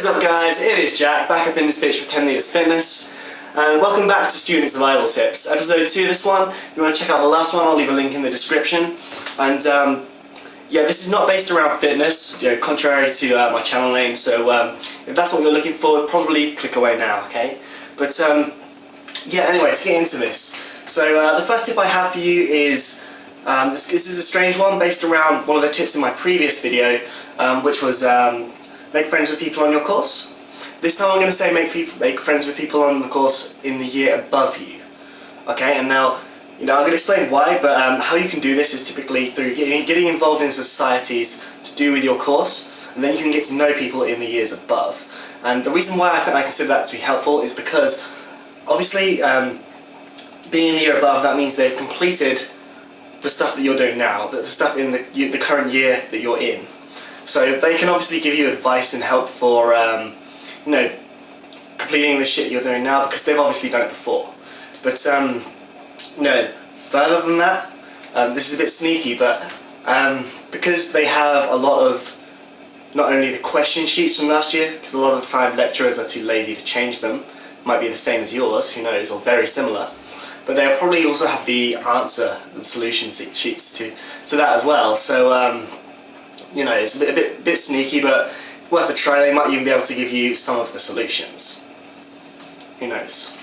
What is up guys, it is Jack, back up in this bitch for 10 Meters Fitness, and welcome back to Student Survival Tips. Episode 2 this one, if you want to check out the last one, I'll leave a link in the description. And yeah, this is not based around fitness, contrary to my channel name, so if that's what you're looking for, probably click away now, okay? But yeah, anyway, to get into this. So the first tip I have for you is, this is a strange one based around one of the tips in my previous video, which was make friends with people on your course. This time I'm going to say make friends with people on the course in the year above you. Okay, and now, I'm going to explain why, but how you can do this is typically through getting involved in societies to do with your course, and then you can get to know people in the years above. And the reason why I consider that to be helpful is because, obviously, being in the year above, that means they've completed the stuff that you're doing now, the stuff in the current year that you're in. So they can obviously give you advice and help for, completing the shit you're doing now, because they've obviously done it before. But, further than that, this is a bit sneaky, but because they have a lot of, not only the question sheets from last year, because a lot of the time lecturers are too lazy to change them, might be the same as yours, who knows, or very similar, but they'll probably also have the answer and solution sheets to that as well. So, it's a bit sneaky, but worth a try. They might even be able to give you some of the solutions. Who knows?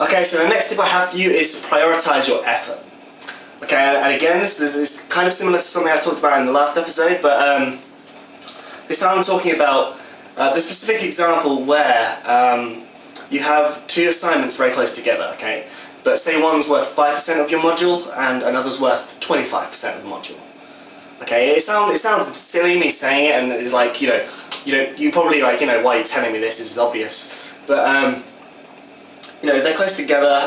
Okay, so the next tip I have for you is to prioritise your effort. Okay, and again, this is kind of similar to something I talked about in the last episode, but this time I'm talking about the specific example where you have two assignments very close together, okay? But say one's worth 5% of your module and another's worth 25% of the module. Okay, it sounds silly me saying it, and it's like, you probably like, why are you telling me this? This is obvious. But, they're close together.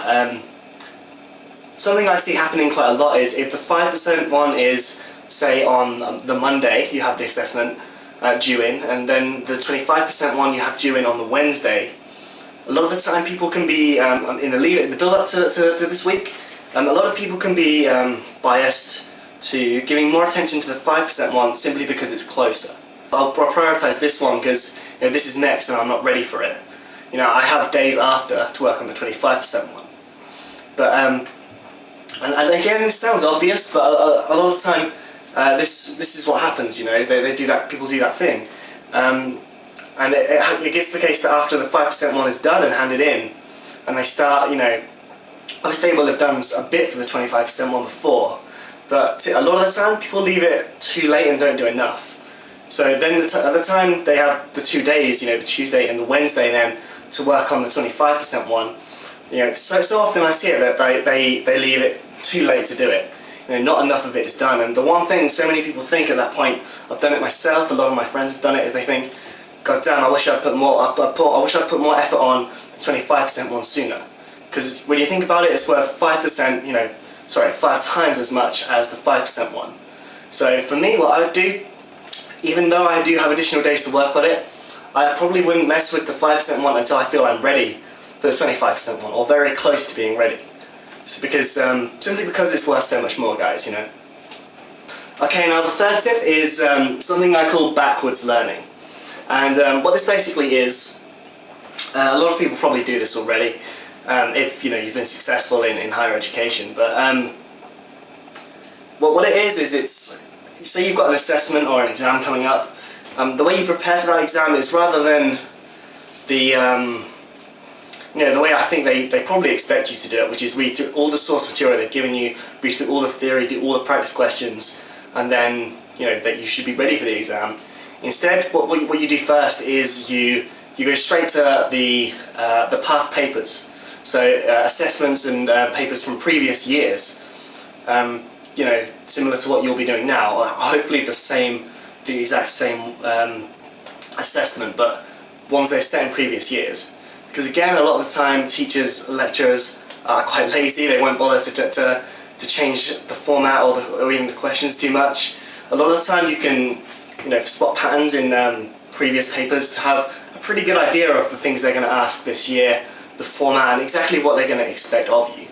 Something I see happening quite a lot is if the 5% one is, say, on the Monday, you have the assessment due in, and then the 25% one you have due in on the Wednesday. A lot of the time people can be, in the build-up to this week, a lot of people can be biased to giving more attention to the 5% one simply because it's closer. I'll prioritise this one because this is next and I'm not ready for it. I have days after to work on the 25% one. But and again, this sounds obvious, but a lot of the time this is what happens. They do that. People do that thing, and it gets the case that after the 5% one is done and handed in, and they start, obviously they will have done a bit for the 25% one before. But a lot of the time, people leave it too late and don't do enough. So then at the time they have the 2 days, the Tuesday and the Wednesday then, to work on the 25% one, so often I see it that they leave it too late to do it. Not enough of it is done. And the one thing so many people think at that point, I've done it myself, a lot of my friends have done it, is they think, God damn, I wish I'd put more effort on the 25% one sooner. Because when you think about it, it's worth 5%, 5 times as much as the 5% one. So for me, what I would do, even though I do have additional days to work on it, I probably wouldn't mess with the 5% one until I feel I'm ready for the 25% one, or very close to being ready. So because, simply because it's worth so much more, guys, Okay, now the third tip is something I call backwards learning. And what this basically is, a lot of people probably do this already, if you've been successful in higher education, but what it is it's, say you've got an assessment or an exam coming up, the way you prepare for that exam is, rather than the the way I think they probably expect you to do it, which is read through all the source material they've given you, read through all the theory, do all the practice questions, and then that you should be ready for the exam. Instead, what you do first is you go straight to the past papers. So assessments and papers from previous years, similar to what you'll be doing now. Hopefully the exact same assessment, but ones they've set in previous years. Because again, a lot of the time, teachers, lecturers are quite lazy. They won't bother to change the format or even the questions too much. A lot of the time, you can spot patterns in previous papers to have a pretty good idea of the things they're going to ask this year, the format, and exactly what they're going to expect of you.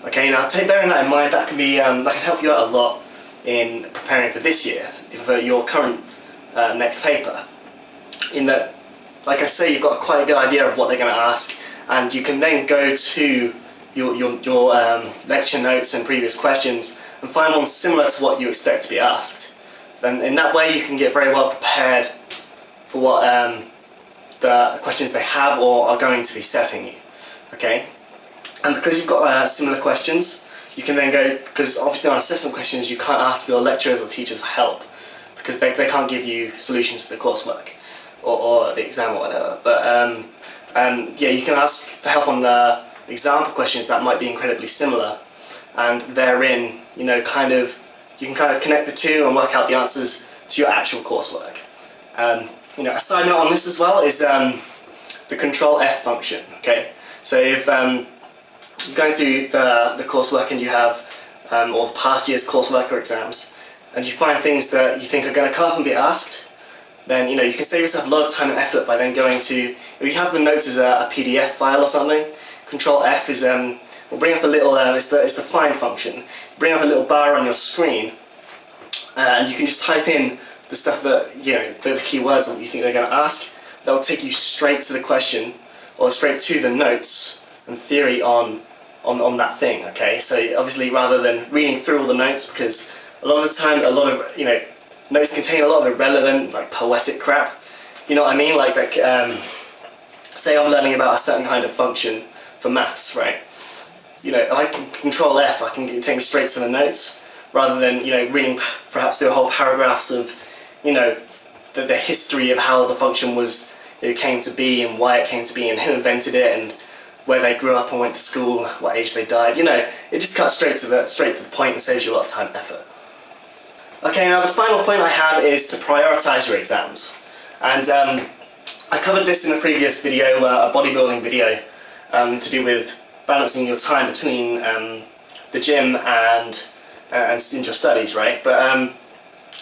Okay, now bearing that in mind, that can help you out a lot in preparing for this year, for your current next paper. In that like I say, you've got quite a good idea of what they're going to ask, and you can then go to your lecture notes and previous questions and find one similar to what you expect to be asked. And in that way you can get very well prepared for what the questions they have or are going to be setting you. Okay? And because you've got similar questions, you can then go, because obviously on assessment questions you can't ask your lecturers or teachers for help, because they can't give you solutions to the coursework or the exam or whatever. But yeah, you can ask for help on the example questions that might be incredibly similar, and therein, you know, you can kind of connect the two and work out the answers to your actual coursework. You know, a side note on this as well is the control F function. Okay, so if you're going through the coursework and you have all the past year's coursework or exams, and you find things that you think are going to come up and be asked, then, you know, you can save yourself a lot of time and effort by then going to, if you have the notes as a PDF file or something, Control F is will bring up a little, it's the find function, bring up a little bar on your screen, and you can just type in the stuff that, you know, the keywords that you think they're going to ask. That will take you straight to the question, or straight to the notes and theory on that thing. Okay, so obviously rather than reading through all the notes, because a lot of the time, a lot of, you know, notes contain a lot of irrelevant, like, poetic crap. You know what I mean? Like say I'm learning about a certain kind of function for maths, right? You know, if I can Control F, I can take me straight to the notes, rather than, you know, reading perhaps through whole paragraphs of, you know, the history of how the function was, it came to be, and why it came to be, and who invented it, and where they grew up and went to school, what age they died. You know, it just cuts straight to the point and saves you a lot of time and effort. Okay, now the final point I have is to prioritise your exams. And I covered this in a previous video, a bodybuilding video, to do with balancing your time between the gym and your studies, right? But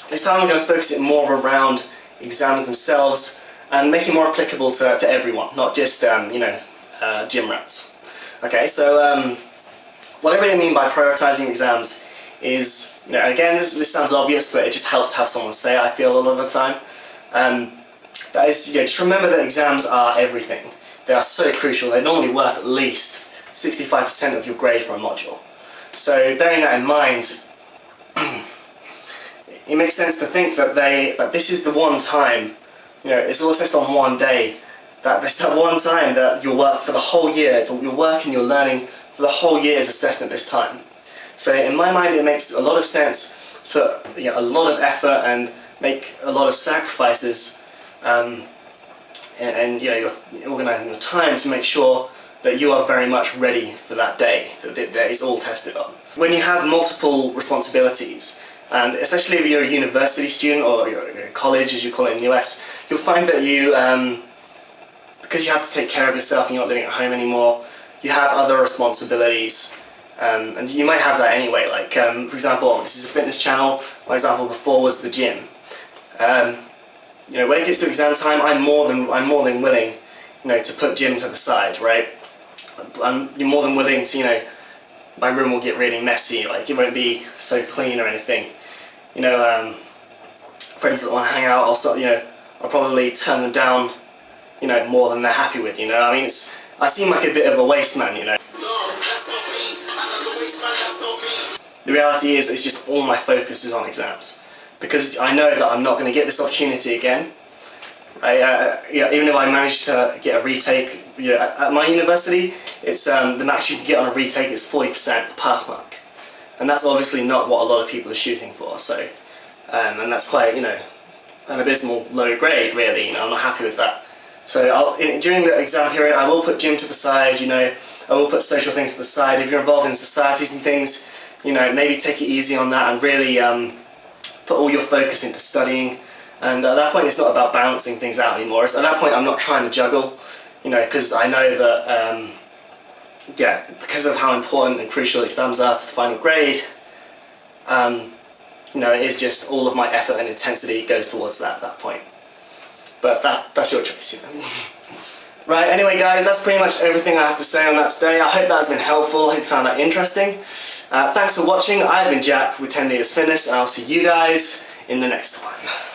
this time I'm going to focus it more around exams themselves and make it more applicable to everyone, not just you know, gym rats. Okay, so what I really mean by prioritising exams is, you know, again, this sounds obvious, but it just helps to have someone say it, I feel, a lot of the time. That is, you know, just remember that exams are everything. They are so crucial. They're normally worth at least 65% of your grade for a module. So bearing that in mind, it makes sense to think that this is the one time, you know, it's all assessed on one day, that there's that one time that your work for the whole year, your work and your learning for the whole year is assessed at this time. So in my mind, it makes a lot of sense to put, you know, a lot of effort and make a lot of sacrifices, and you know, you're organising your time to make sure that you are very much ready for that day, that it's all tested on. When you have multiple responsibilities, and especially if you're a university student or you're college, as you call it in the US, you'll find that you, because you have to take care of yourself and you're not living at home anymore, you have other responsibilities, and you might have that anyway. Like, for example, this is a fitness channel. My example before was the gym. You know, when it gets to exam time, I'm more than willing, you know, to put gym to the side, right? You're more than willing to, you know, my room will get really messy, like it won't be so clean or anything. You know, friends that want to hang out, I'll probably turn them down, you know, more than they're happy with, you know. I mean, I seem like a bit of a waste man, you know. The reality is, it's just all my focus is on exams, because I know that I'm not going to get this opportunity again. Right? You know, even if I manage to get a retake, you know, at my university, it's the max you can get on a retake is 40% the pass mark, and that's obviously not what a lot of people are shooting for. So, and that's quite, you know, an abysmal low grade, really. You know, I'm not happy with that. So during the exam period, I will put gym to the side. You know, I will put social things to the side. If you're involved in societies and things, you know, maybe take it easy on that and really put all your focus into studying. And at that point, it's not about balancing things out anymore. At that point, I'm not trying to juggle, you know, because I know that, yeah, because of how important and crucial exams are to the final grade, you know, it is just all of my effort and intensity goes towards that at that point. But that's your choice, you know. Right, anyway guys, that's pretty much everything I have to say on that today. I hope that has been helpful. I hope you found that interesting. Thanks for watching. I've been Jack with 10 Liters Fitness, and I'll see you guys in the next one.